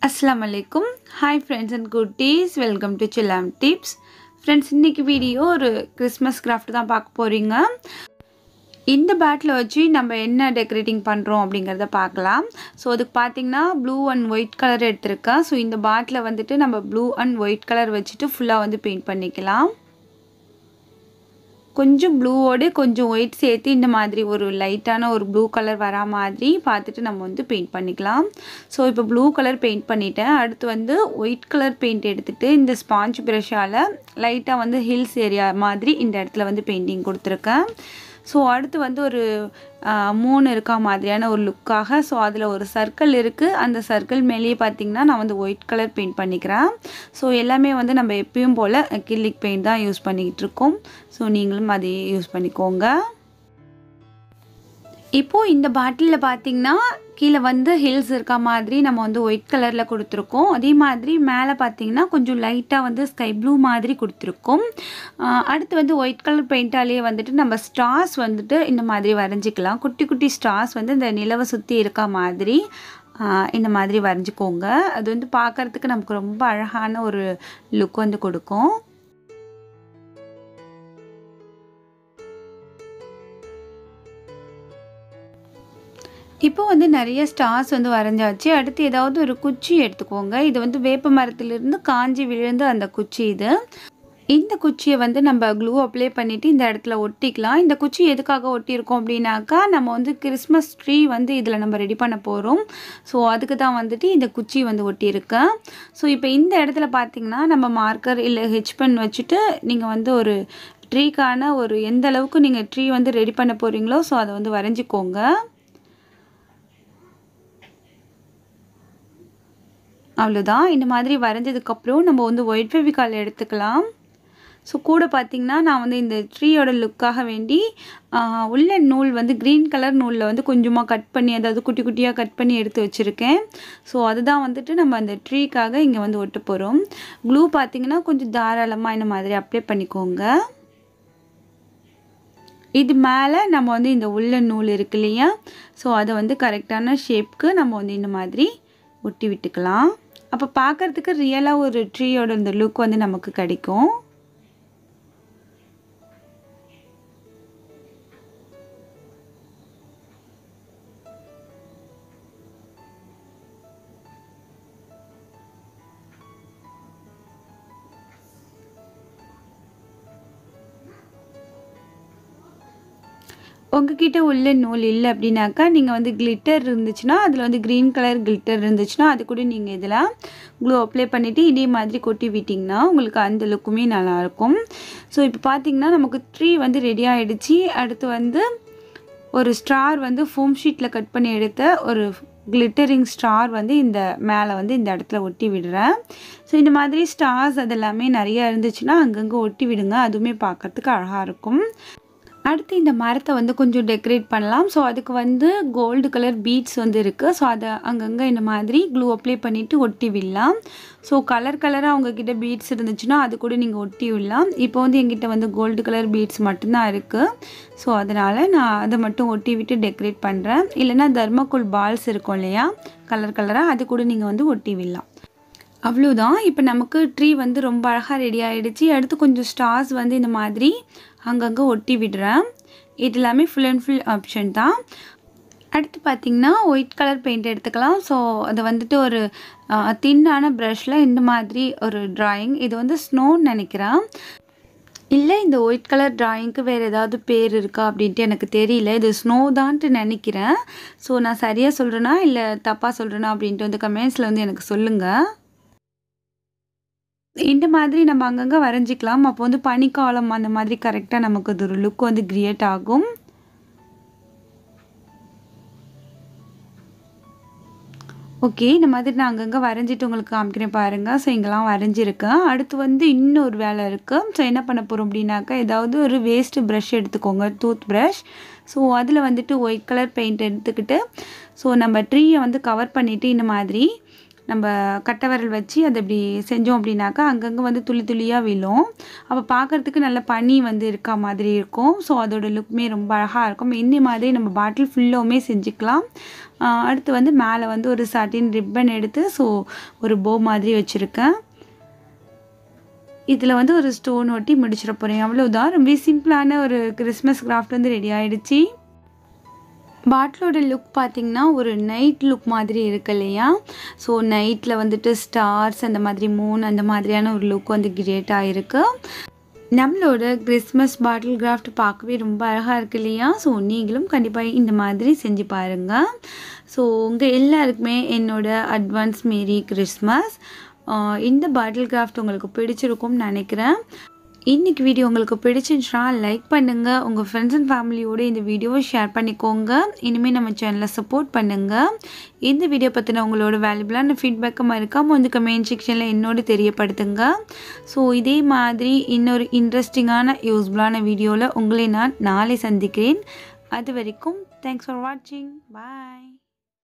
Assalamualaikum. Hi friends and goodies. Welcome to Chellam Tips. Friends, இன்னைக்கு video ஒரு Christmas craft தான் பார்க்க போறீங்க. இந்த பேட்ல வச்சு நம்ம என்ன டெக்கரேட்டிங் பண்றோம் அப்படிங்கறத பார்க்கலாம். சோ அதுக்கு பாத்தீங்கன்னா ப்ளூ அண்ட் ஒயிட் கலர் எடுத்துர்க்கேன். சோ இந்த பேட்ல வந்துட்டு நம்ம ப்ளூ அண்ட் ஒயிட் கலர் வச்சிட்டு ஃபுல்லா வந்து பெயிண்ட் பண்ணிக்கலாம். கொஞ்சம் ப்ளூவோட கொஞ்சம் ஒயிட் சேர்த்து இந்த மாதிரி ஒரு லைட்டான ஒரு ப்ளூ கலர் வரா மாதிரி பார்த்துட்டு நம்ம வந்து பெயிண்ட் பண்ணிக்கலாம். ஸோ இப்போ ப்ளூ கலர் பெயிண்ட் பண்ணிட்டேன். அடுத்து வந்து ஒயிட் கலர் பெயிண்ட் எடுத்துகிட்டு இந்த ஸ்பாஞ்ச் ப்ரஷால் லைட்டாக வந்து ஹில்ஸ் ஏரியா மாதிரி இந்த இடத்துல வந்து பெயிண்டிங் கொடுத்துருக்கேன். ஸோ அடுத்து வந்து ஒரு மூணு இருக்கா மாதிரியான ஒரு லுக்காக ஸோ அதில் ஒரு சர்க்கிள் இருக்குது. அந்த சர்க்கிள் மேலேயே பார்த்திங்கன்னா நான் வந்து ஒயிட் கலர் பெயிண்ட் பண்ணிக்கிறேன். ஸோ எல்லாமே வந்து நம்ம எப்பயும் போல் அக்ரிலிக் பெயிண்ட் தான் யூஸ் பண்ணிக்கிட்டு இருக்கோம். ஸோ நீங்களும் அதையே யூஸ் பண்ணிக்கோங்க. இப்போது இந்த பாட்டிலில் பார்த்திங்கன்னா கீழே வந்து ஹில்ஸ் இருக்க மாதிரி நம்ம வந்து ஒயிட் கலரில் கொடுத்துருக்கோம். அதே மாதிரி மேலே பார்த்திங்கன்னா கொஞ்சம் லைட்டாக வந்து ஸ்கை ப்ளூ மாதிரி கொடுத்துருக்கோம். அடுத்து வந்து ஒயிட் கலர் பெயிண்டாலேயே வந்துட்டு நம்ம ஸ்டார்ஸ் வந்துட்டு இந்த மாதிரி வரைஞ்சிக்கலாம். குட்டி குட்டி ஸ்டார்ஸ் வந்து இந்த நிலவை சுற்றி இருக்க மாதிரி இந்த மாதிரி வரைஞ்சிக்கோங்க. அது வந்து பார்க்குறதுக்கு நமக்கு ரொம்ப அழகான ஒரு லுக் வந்து கொடுக்கும். இப்போ வந்து நிறைய ஸ்டார்ஸ் வந்து வரைஞ்சாச்சு. அடுத்து ஏதாவது ஒரு குச்சி எடுத்துக்கோங்க. இது வந்து வேப்ப மரத்துலேருந்து காஞ்சி விழுந்து அந்த குச்சி இது. இந்த குச்சியை வந்து நம்ம க்ளூ அப்ளை பண்ணிவிட்டு இந்த இடத்துல ஒட்டிக்கலாம். இந்த குச்சி எதுக்காக ஒட்டியிருக்கோம் அப்படின்னாக்கா நம்ம வந்து கிறிஸ்மஸ் ட்ரீ வந்து இதில் நம்ம ரெடி பண்ண போகிறோம். ஸோ அதுக்கு தான் வந்துட்டு இந்த குச்சி வந்து ஒட்டியிருக்கேன். ஸோ இப்போ இந்த இடத்துல பார்த்திங்கன்னா நம்ம மார்க்கர் இல்லை ஹெச் பென் வச்சுட்டு நீங்கள் வந்து ஒரு ட்ரீக்கான ஒரு எந்த அளவுக்கு நீங்கள் ட்ரீ வந்து ரெடி பண்ண போகிறீங்களோ ஸோ அதை வந்து வரைஞ்சிக்கோங்க. அவ்வளோதான். இந்த மாதிரி வரைஞ்சதுக்கப்புறம் நம்ம வந்து ஒயிட் ஃபெவிகால் எடுத்துக்கலாம். ஸோ கூட பார்த்திங்கன்னா நான் வந்து இந்த ட்ரீயோட லுக்காக வேண்டி உள்ளன் நூல் வந்து க்ரீன் கலர் நூலில் வந்து கொஞ்சமாக கட் பண்ணி அதாவது குட்டி குட்டியாக கட் பண்ணி எடுத்து வச்சுருக்கேன். ஸோ அதுதான் வந்துட்டு நம்ம அந்த ட்ரீக்காக இங்கே வந்து ஒட்ட போகிறோம். க்ளூ பார்த்திங்கன்னா கொஞ்சம் தாராளமாக இந்த மாதிரி அப்ளை பண்ணிக்கோங்க. இது மேலே நம்ம வந்து இந்த உள்ளன் நூல் இருக்கு இல்லையா ஸோ அதை வந்து கரெக்டான ஷேப்க்கு நம்ம வந்து இந்த மாதிரி ஒட்டி விட்டுக்கலாம். அப்போ பார்க்குறதுக்கு ரியலாக ஒரு ட்ரீயோட இந்த லுக் வந்து நமக்கு கிடைக்கும். உங்ககிட்ட உள்ள நூல் இல்லை அப்படின்னாக்கா நீங்கள் வந்து கிளிட்டர் இருந்துச்சுன்னா அதில் வந்து க்ரீன் கலர் கிளிட்டர் இருந்துச்சுன்னா அது கூட நீங்கள் இதில் க்ளூ அப்ளை பண்ணிவிட்டு இதே மாதிரி கொட்டி விட்டிங்கன்னா உங்களுக்கு அந்த லுக்குமே நல்லாயிருக்கும். ஸோ இப்போ பார்த்திங்கன்னா நமக்கு ட்ரீ வந்து ரெடி ஆகிடுச்சு. அடுத்து வந்து ஒரு ஸ்டார் வந்து ஃபோம் ஷீட்டில் கட் பண்ணி எடுத்த ஒரு கிளிட்டரிங் ஸ்டார் வந்து இந்த மேலே வந்து இந்த இடத்துல ஒட்டி விடுறேன். ஸோ இந்த மாதிரி ஸ்டார்ஸ் அதெல்லாமே நிறையா இருந்துச்சுன்னா அங்கங்கே ஒட்டி விடுங்க. அதுவுமே பார்க்குறதுக்கு அழகாக இருக்கும். அடுத்து இந்த மரத்தை வந்து கொஞ்சம் டெக்கரேட் பண்ணலாம். ஸோ அதுக்கு வந்து கோல்டு கலர் பீட்ஸ் வந்து இருக்குது. ஸோ அதை அங்கங்கே இந்த மாதிரி க்ளூ அப்ளை பண்ணிவிட்டு ஒட்டி விடலாம். ஸோ கலர் கலராக உங்ககிட்ட பீட்ஸ் இருந்துச்சுன்னா அது கூட நீங்கள் ஒட்டி விடலாம். இப்போ வந்து எங்கிட்ட வந்து கோல்டு கலர் பீட்ஸ் மட்டும்தான் இருக்குது. ஸோ அதனால் நான் அதை மட்டும் ஒட்டி விட்டு டெக்கரேட் பண்ணுறேன். இல்லைனா தர்மக்கோல் பால்ஸ் இருக்கும் இல்லையா கலர் கலராக அது கூட நீங்கள் வந்து ஒட்டி விடலாம். அவ்வளோதான். இப்போ நமக்கு ட்ரீ வந்து ரொம்ப அழகாக ரெடி ஆகிடுச்சு. அடுத்து கொஞ்சம் ஸ்டார்ஸ் வந்து இந்த மாதிரி அங்கங்கே ஒட்டி விடுறேன். இது எல்லாமே ஃபுல் அண்ட் ஃபுல் ஆப்ஷன் தான். அடுத்து பார்த்திங்கன்னா ஒயிட் கலர் பெயிண்ட் எடுத்துக்கலாம். ஸோ அது வந்துட்டு ஒரு தின்னான ப்ரஷில் இந்த மாதிரி ஒரு ட்ராயிங் இது வந்து ஸ்னோன்னு நினைக்கிறேன். இல்லை இந்த ஒயிட் கலர் ட்ராயிங்க்கு வேறு ஏதாவது பேர் இருக்கா அப்படின்ட்டு எனக்கு தெரியல. இது ஸ்னோ தான்ட்டு நினைக்கிறேன். ஸோ நான் சரியாக சொல்கிறேன்னா இல்லை தப்பாக சொல்கிறேன்னா அப்படின்ட்டு வந்து கமெண்ட்ஸில் வந்து எனக்கு சொல்லுங்கள். இந்த மாதிரி நம்ம அங்கங்கே வரைஞ்சிக்கலாம். அப்போ வந்து பனிக்காலம் அந்த மாதிரி கரெக்டாக நமக்கு அது ஒரு லுக் வந்து கிரியேட் ஆகும். ஓகே, இந்த மாதிரி நான் அங்கங்கே வரைஞ்சிட்டு உங்களுக்கு காமிக்கிறேன் பாருங்கள். ஸோ இங்கெல்லாம் வரைஞ்சிருக்கேன். அடுத்து வந்து இன்னொரு வேலை இருக்குது. ஸோ என்ன பண்ண போகிறோம் அப்படின்னாக்கா ஏதாவது ஒரு வேஸ்ட்டு ப்ரஷ் எடுத்துக்கோங்க, டூத் ப்ரஷ். ஸோ அதில் வந்துட்டு ஒயிட் கலர் பெயிண்ட் எடுத்துக்கிட்டு ஸோ நம்ம ட்ரீயை வந்து கவர் பண்ணிவிட்டு இந்த மாதிரி நம்ம கட்டை விரல் வச்சு அதை இப்படி செஞ்சோம் அப்படின்னாக்கா அங்கங்கே வந்து துளி துளியாக விழும். அப்போ பார்க்குறதுக்கு நல்ல பனி வந்து இருக்கா மாதிரி இருக்கும். ஸோ அதோட லுக்குமே ரொம்ப அழகாக இருக்கும். இந்த மாதிரி நம்ம பாட்டில் ஃபுல்லாகவுமே செஞ்சுக்கலாம். அடுத்து வந்து மேலே வந்து ஒரு சாட்டின் ரிப்பன் எடுத்து ஒரு போ மாதிரி வச்சுருக்கேன். இதில் வந்து ஒரு ஸ்டோன் ஒட்டி முடிச்சிட போகிறேன். அவ்வளோதான். ரொம்ப சிம்பிளான ஒரு கிறிஸ்மஸ் கிராஃப்ட் வந்து ரெடி ஆகிடுச்சு. பாட்டிலோட லுக் பார்த்திங்கன்னா ஒரு நைட் லுக் மாதிரி இருக்கு இல்லையா? ஸோ நைட்டில் வந்துட்டு ஸ்டார்ஸ் அந்த மாதிரி மூன் அந்த மாதிரியான ஒரு லுக் வந்து கிரியேட்டாக இருக்குது. நம்மளோட கிறிஸ்மஸ் பாட்டில் கிராஃப்ட் பார்க்கவே ரொம்ப அழகாக இருக்குது இல்லையா? ஸோ நீங்களும் கண்டிப்பாக இந்த மாதிரி செஞ்சு பாருங்கள். ஸோ உங்கள் எல்லாருக்குமே என்னோட அட்வான்ஸ் மேரி கிறிஸ்மஸ். இந்த பாட்டில் கிராஃப்ட் உங்களுக்கு பிடிச்சிருக்கும்னு நினைக்கிறேன். இன்றைக்கி வீடியோ உங்களுக்கு பிடிச்சிருந்துச்சுன்னா லைக் பண்ணுங்கள். உங்கள் ஃப்ரெண்ட்ஸ் அண்ட் ஃபேமிலியோடு இந்த வீடியோவை ஷேர் பண்ணிக்கோங்க. இனிமேல் நம்ம சேனலை சப்போர்ட் பண்ணுங்கள். இந்த வீடியோ பற்றின உங்களோட வேல்யூபிளான ஃபீட்பேக்கும் மறக்காமல் வந்து கமெண்ட் செக்ஷனில் என்னோடு தெரியப்படுத்துங்க. ஸோ இதே மாதிரி இன்னொரு இன்ட்ரெஸ்டிங்கான யூஸ்ஃபுல்லான வீடியோவில் உங்களை நான் நாளை சந்திக்கிறேன். அது வரைக்கும் தேங்க்ஸ் ஃபார் வாட்சிங். பாய்.